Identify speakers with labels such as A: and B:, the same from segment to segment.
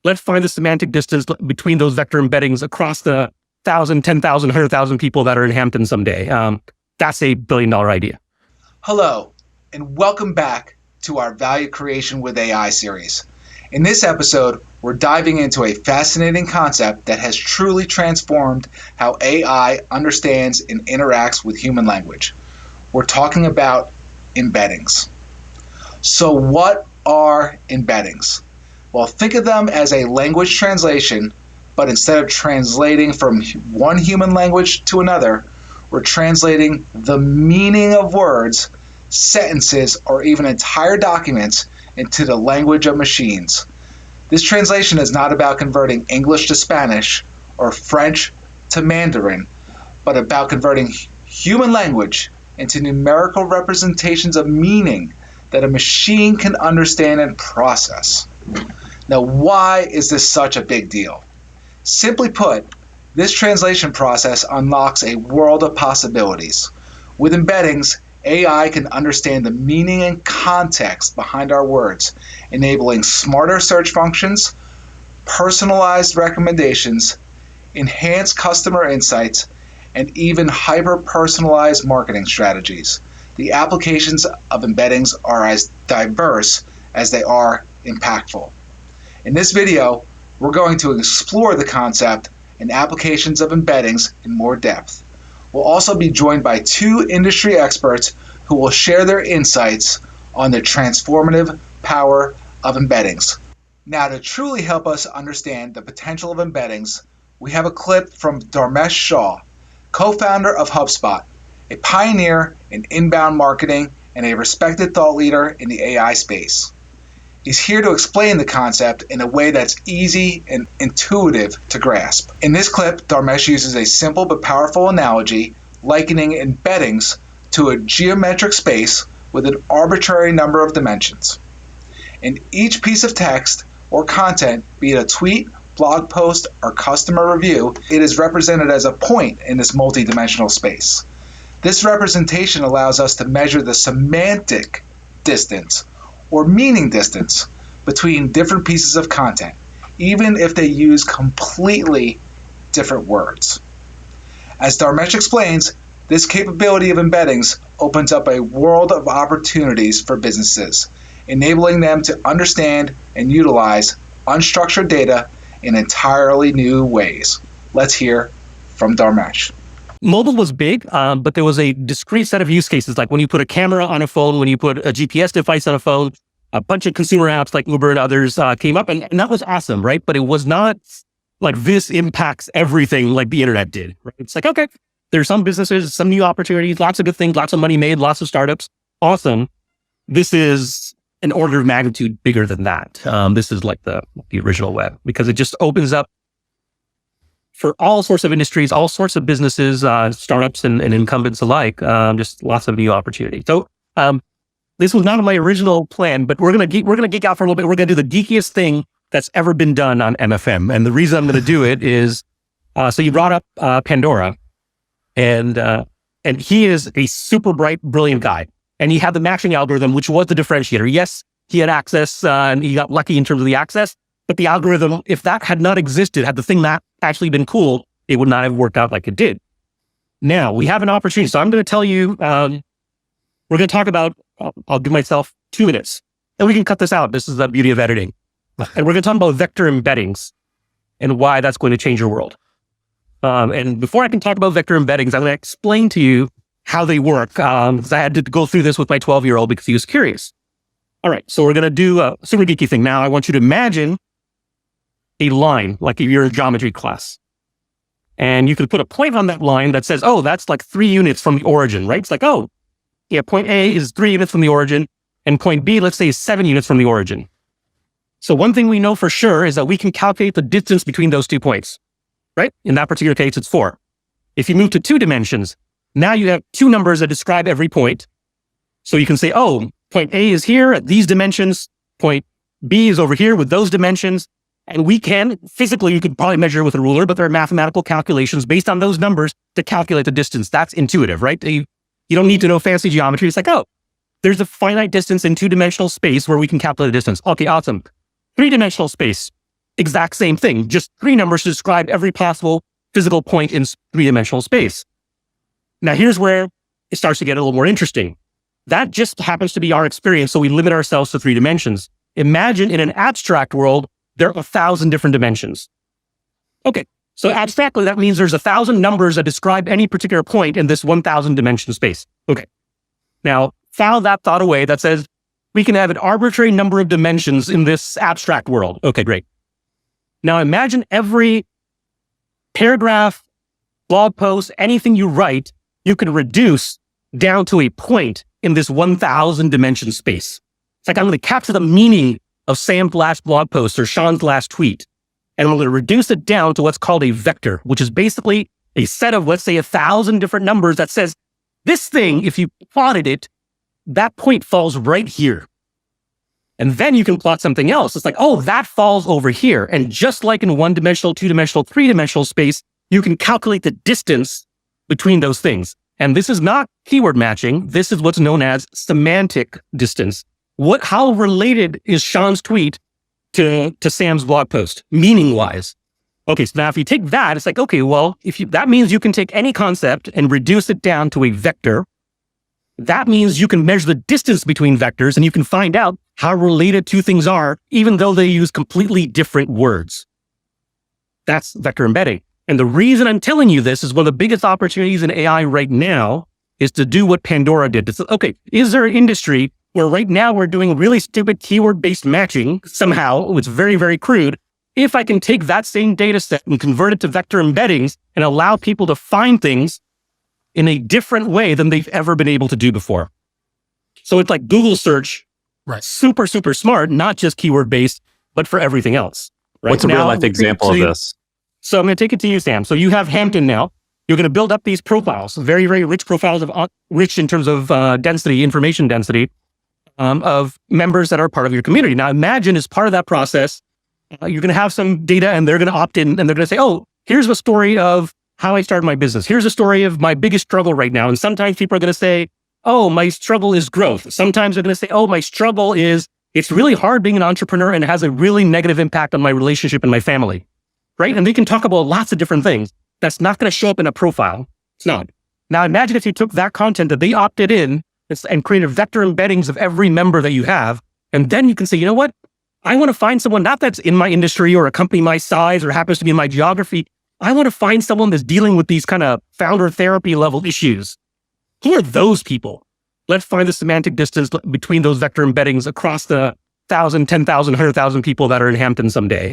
A: let's find the semantic distance between those vector embeddings across the 1,000, 10,000, 100,000 people that are in Hampton someday. That's a $1 billion idea.
B: Hello, and welcome back to our Value Creation with AI series. In this episode, we're diving into a fascinating concept that has truly transformed how AI understands and interacts with human language. We're talking about embeddings. So what are embeddings? Well, think of them as a language translation, but instead of translating from one human language to another, we're translating the meaning of words, sentences, or even entire documents into the language of machines. This translation is not about converting English to Spanish or French to Mandarin, but about converting human language into numerical representations of meaning that a machine can understand and process. Now, why is this such a big deal? Simply put, this translation process unlocks a world of possibilities. With embeddings, AI can understand the meaning and context behind our words, enabling smarter search functions, personalized recommendations, enhanced customer insights, and even hyper-personalized marketing strategies. The applications of embeddings are as diverse as they are impactful. In this video, we're going to explore the concept and applications of embeddings in more depth. We'll also be joined by two industry experts who will share their insights on the transformative power of embeddings. Now, to truly help us understand the potential of embeddings, we have a clip from Dharmesh Shah, co-founder of HubSpot, a pioneer in inbound marketing and a respected thought leader in the AI space. He's here to explain the concept in a way that's easy and intuitive to grasp. In this clip, Dharmesh uses a simple but powerful analogy likening embeddings to a geometric space with an arbitrary number of dimensions. In each piece of text or content, be it a tweet, blog post, or customer review, it is represented as a point in this multidimensional space. This representation allows us to measure the semantic distance or meaning distance between different pieces of content, even if they use completely different words. As Dharmesh explains, this capability of embeddings opens up a world of opportunities for businesses, enabling them to understand and utilize unstructured data in entirely new ways. Let's hear from Dharmesh.
A: Mobile was big, but there was a discrete set of use cases, like when you put a camera on a phone, when you put a GPS device on a phone, a bunch of consumer apps like Uber and others came up, and that was awesome, right? But it was not like this impacts everything like the internet did, right? It's like, okay, there's some businesses, some new opportunities, lots of good things, lots of money made, lots of startups. Awesome. This is an order of magnitude bigger than that. This is like the original web, because it just opens up for all sorts of industries, all sorts of businesses, startups and incumbents alike, just lots of new opportunities. So this was not my original plan, but we're gonna geek out for a little bit. We're gonna do the geekiest thing that's ever been done on MFM, and the reason I'm gonna do it is, so you brought up Pandora, and he is a super bright, brilliant guy, and he had the matching algorithm, which was the differentiator. Yes, he had access, and he got lucky in terms of the access. But the algorithm, if that had not existed, had the thing not actually been cool, it would not have worked out like it did. Now, we have an opportunity. So I'm going to tell you, we're going to talk about, I'll give myself 2 minutes, and we can cut this out. This is the beauty of editing. And we're going to talk about vector embeddings and why that's going to change your world. And before I can talk about vector embeddings, I'm going to explain to you how they work, because I had to go through this with my 12-year-old because he was curious. All right, so we're going to do a super geeky thing. Now, I want you to imagine a line, like if you're in geometry class. And you could put a point on that line that says, oh, that's like 3 units from the origin, right? It's like, oh, yeah, point A is 3 units from the origin, and point B, let's say, is 7 units from the origin. So one thing we know for sure is that we can calculate the distance between those 2 points, right? In that particular case, it's 4. If you move to 2 dimensions, now you have 2 numbers that describe every point. So you can say, oh, point A is here at these dimensions, point B is over here with those dimensions. And we can, physically, you could probably measure with a ruler, but there are mathematical calculations based on those numbers to calculate the distance. That's intuitive, right? You don't need to know fancy geometry. It's like, oh, there's a finite distance in 2-dimensional space where we can calculate the distance. Okay, awesome. 3-dimensional space. exact same thing, just 3 numbers to describe every possible physical point in 3-dimensional space. Now, here's where it starts to get a little more interesting. That just happens to be our experience, so we limit ourselves to 3 dimensions. Imagine in an abstract world, there are 1,000 different dimensions. Okay, so abstractly, that means there's 1,000 numbers that describe any particular point in this 1,000 dimension space. Okay, now file that thought away. That says we can have an arbitrary number of dimensions in this abstract world. Okay, great. Now imagine every paragraph, blog post, anything you write, you can reduce down to a point in this 1,000 dimension space. It's like I'm going to capture the meaning of Sam's last blog post or Sean's last tweet, and I'm going to reduce it down to what's called a vector, which is basically a set of, let's say, 1,000 different numbers that says this thing, if you plotted it, that point falls right here. And then you can plot something else. It's like, oh, that falls over here. And just like in 1-dimensional, 2-dimensional, 3-dimensional space, you can calculate the distance between those things. And this is not keyword matching. This is what's known as semantic distance. How related is Sean's tweet to Sam's blog post, meaning-wise? Okay, so now if you take that, it's like, okay, well, that means you can take any concept and reduce it down to a vector. That means you can measure the distance between vectors and you can find out how related 2 things are, even though they use completely different words. That's vector embedding. And the reason I'm telling you this is one of the biggest opportunities in AI right now is to do what Pandora did. It's, okay, is there an industry where right now we're doing really stupid keyword-based matching somehow? It's very, very crude. If I can take that same data set and convert it to vector embeddings and allow people to find things in a different way than they've ever been able to do before. So it's like Google search,
C: right?
A: Super, super smart, not just keyword-based, but for everything else. Right?
C: What's a real-life example of this?
A: So I'm going to take it to you, Sam. So you have Hampton now. You're going to build up these profiles, very, very rich profiles, rich in terms of density, information density, of members that are part of your community. Now imagine as part of that process, you're going to have some data and they're going to opt in and they're going to say, oh, here's a story of how I started my business. Here's a story of my biggest struggle right now. And sometimes people are going to say, oh, my struggle is growth. Sometimes they're going to say, oh, my struggle is, it's really hard being an entrepreneur and it has a really negative impact on my relationship and my family, right? And they can talk about lots of different things. That's not going to show up in a profile. It's not. Now imagine if you took that content that they opted in and created vector embeddings of every member that you have. And then you can say, you know what? I want to find someone, not that's in my industry or a company my size or happens to be in my geography. I want to find someone that's dealing with these kind of founder therapy level issues. Who are those people? Let's find the semantic distance between those vector embeddings across the 1,000, 10,000, 100,000 people that are in Hampton someday.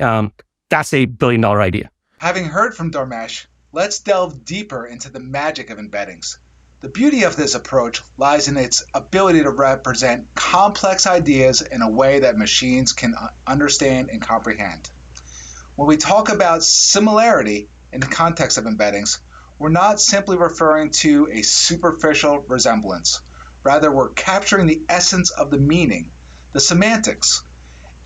A: That's a billion-dollar idea.
B: Having heard from Dharmesh, let's delve deeper into the magic of embeddings. The beauty of this approach lies in its ability to represent complex ideas in a way that machines can understand and comprehend. When we talk about similarity in the context of embeddings, we're not simply referring to a superficial resemblance. Rather, we're capturing the essence of the meaning, the semantics.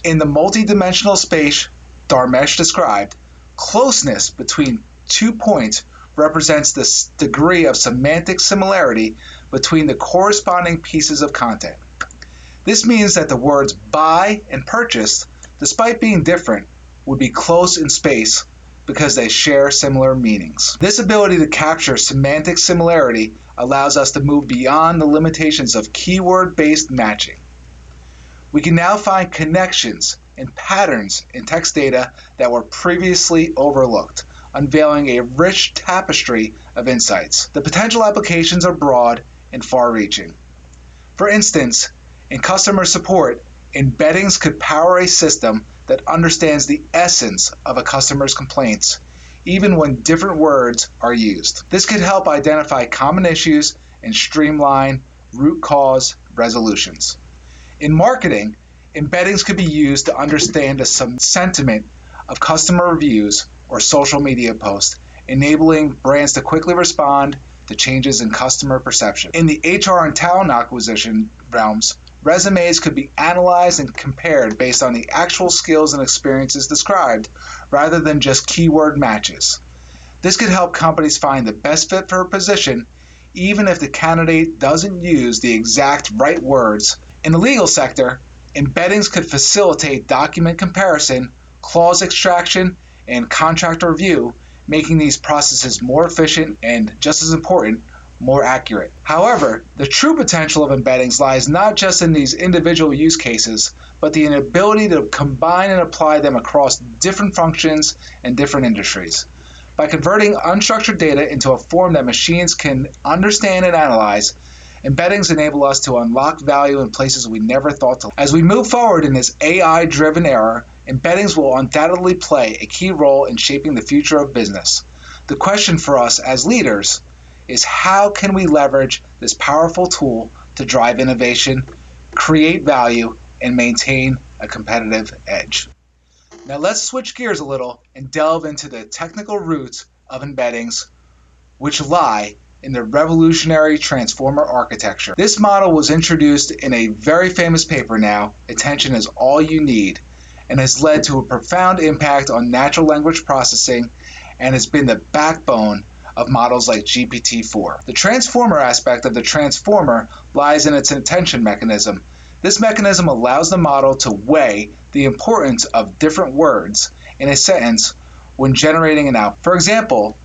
B: In the multidimensional space Dharmesh described, closeness between 2 points represents the degree of semantic similarity between the corresponding pieces of content. This means that the words buy and purchase, despite being different, would be close in space because they share similar meanings. This ability to capture semantic similarity allows us to move beyond the limitations of keyword-based matching. We can now find connections and patterns in text data that were previously overlooked, unveiling a rich tapestry of insights. The potential applications are broad and far-reaching. For instance, in customer support, embeddings could power a system that understands the essence of a customer's complaints, even when different words are used. This could help identify common issues and streamline root cause resolutions. In marketing, embeddings could be used to understand the sentiment of customer reviews or social media posts, enabling brands to quickly respond to changes in customer perception. In the HR and talent acquisition realms, resumes could be analyzed and compared based on the actual skills and experiences described, rather than just keyword matches. This could help companies find the best fit for a position, even if the candidate doesn't use the exact right words. In the legal sector, embeddings could facilitate document comparison, clause extraction, and contract review, making these processes more efficient and, just as important, more accurate. However, the true potential of embeddings lies not just in these individual use cases, but the ability to combine and apply them across different functions and different industries. By converting unstructured data into a form that machines can understand and analyze, embeddings enable us to unlock value in places we never thought to. As we move forward in this AI-driven era, embeddings will undoubtedly play a key role in shaping the future of business. The question for us as leaders is, how can we leverage this powerful tool to drive innovation, create value, and maintain a competitive edge? Now let's switch gears a little and delve into the technical roots of embeddings, which lie in the revolutionary transformer architecture. This model was introduced in a very famous paper now, Attention is All You Need, and has led to a profound impact on natural language processing and has been the backbone of models like GPT-4. The transformer aspect of the transformer lies in its attention mechanism. This mechanism allows the model to weigh the importance of different words in a sentence when generating an output. For example,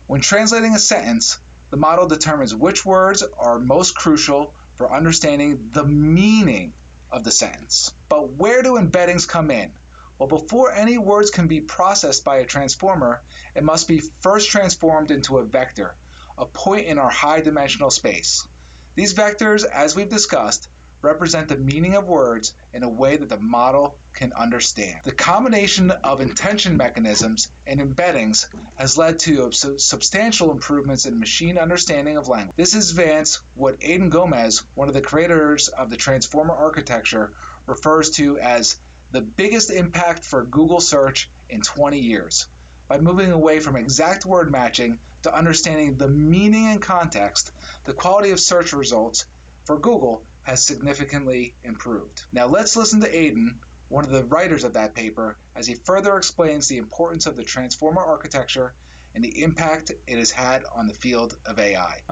B: when translating a sentence, the model determines which words are most crucial for understanding the meaning of the sentence. But where do embeddings come in? Well, before any words can be processed by a transformer, it must be first transformed into a vector, a point in our high-dimensional space. These vectors, as we've discussed, represent the meaning of words in a way that the model can understand. The combination of intention mechanisms and embeddings has led to substantial improvements in machine understanding of language. This advance, what Aidan Gomez, one of the creators of the transformer architecture, refers to as the biggest impact for Google search in 20 years. By moving away from exact word matching to understanding the meaning and context, the quality of search results for Google has significantly improved. Now let's listen to Aidan, one of the writers of that paper, as he further explains the importance of the transformer architecture and the impact it has had on the field of AI.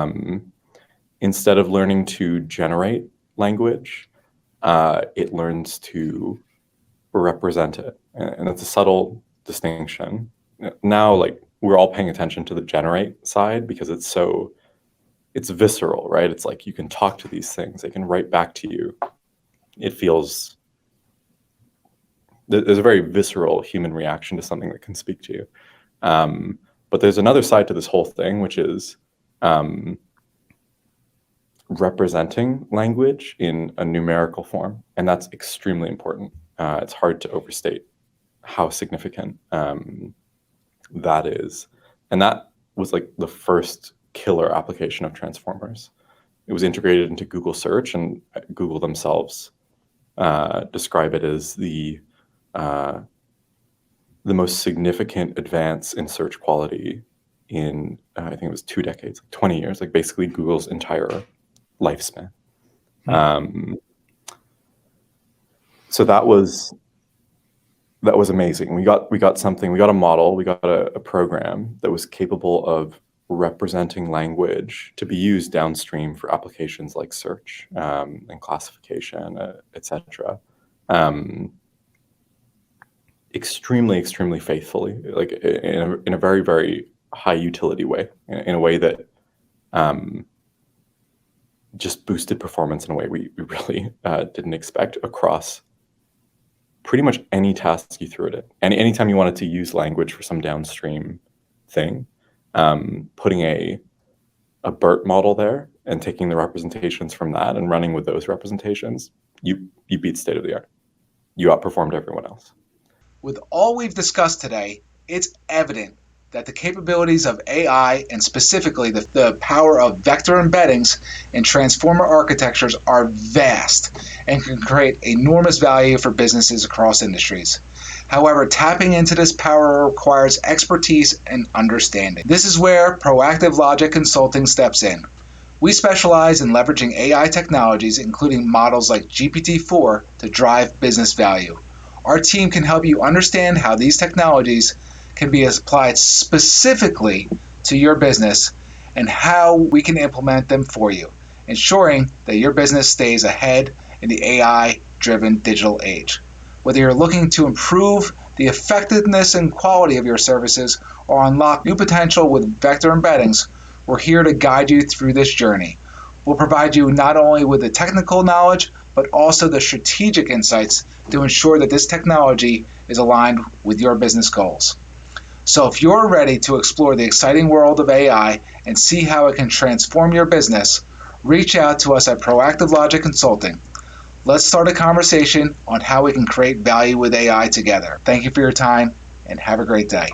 C: Instead of learning to generate language, it learns to represent it. And it's a subtle distinction. Now, like, we're all paying attention to the generate side because it's visceral, right? It's like you can talk to these things, they can write back to you. It feels, there's a very visceral human reaction to something that can speak to you. But there's another side to this whole thing, which is representing language in a numerical form. And that's extremely important. It's hard to overstate how significant that is. And that was like the first killer application of transformers. It was integrated into Google search, and Google themselves describe it as the most significant advance in search quality in, I think it was 2 decades, like 20 years, like basically Google's entire lifespan. So that was amazing. We got a model, we got a program that was capable of representing language to be used downstream for applications like search and classification, etc. Extremely faithfully, like in a very, very high utility way, in a way that just boosted performance in a way we really didn't expect across pretty much any task you threw at it. And anytime you wanted to use language for some downstream thing, putting a BERT model there and taking the representations from that and running with those representations, you beat state of the art. You outperformed everyone else.
B: With all we've discussed today, it's evident that the capabilities of AI, and specifically the power of vector embeddings and transformer architectures, are vast and can create enormous value for businesses across industries. However, tapping into this power requires expertise and understanding. This is where Proactive Logic Consulting steps in. We specialize in leveraging AI technologies, including models like GPT-4, to drive business value. Our team can help you understand how these technologies can be applied specifically to your business and how we can implement them for you, ensuring that your business stays ahead in the AI-driven digital age. Whether you're looking to improve the the effectiveness and quality of your services, or unlock new potential with vector embeddings, we're here to guide you through this journey. We'll provide you not only with the technical knowledge, but also the strategic insights to ensure that this technology is aligned with your business goals. So if you're ready to explore the exciting world of AI and see how it can transform your business, reach out to us at Proactive Logic Consulting. Let's start a conversation on how we can create value with AI together. Thank you for your time and have a great day.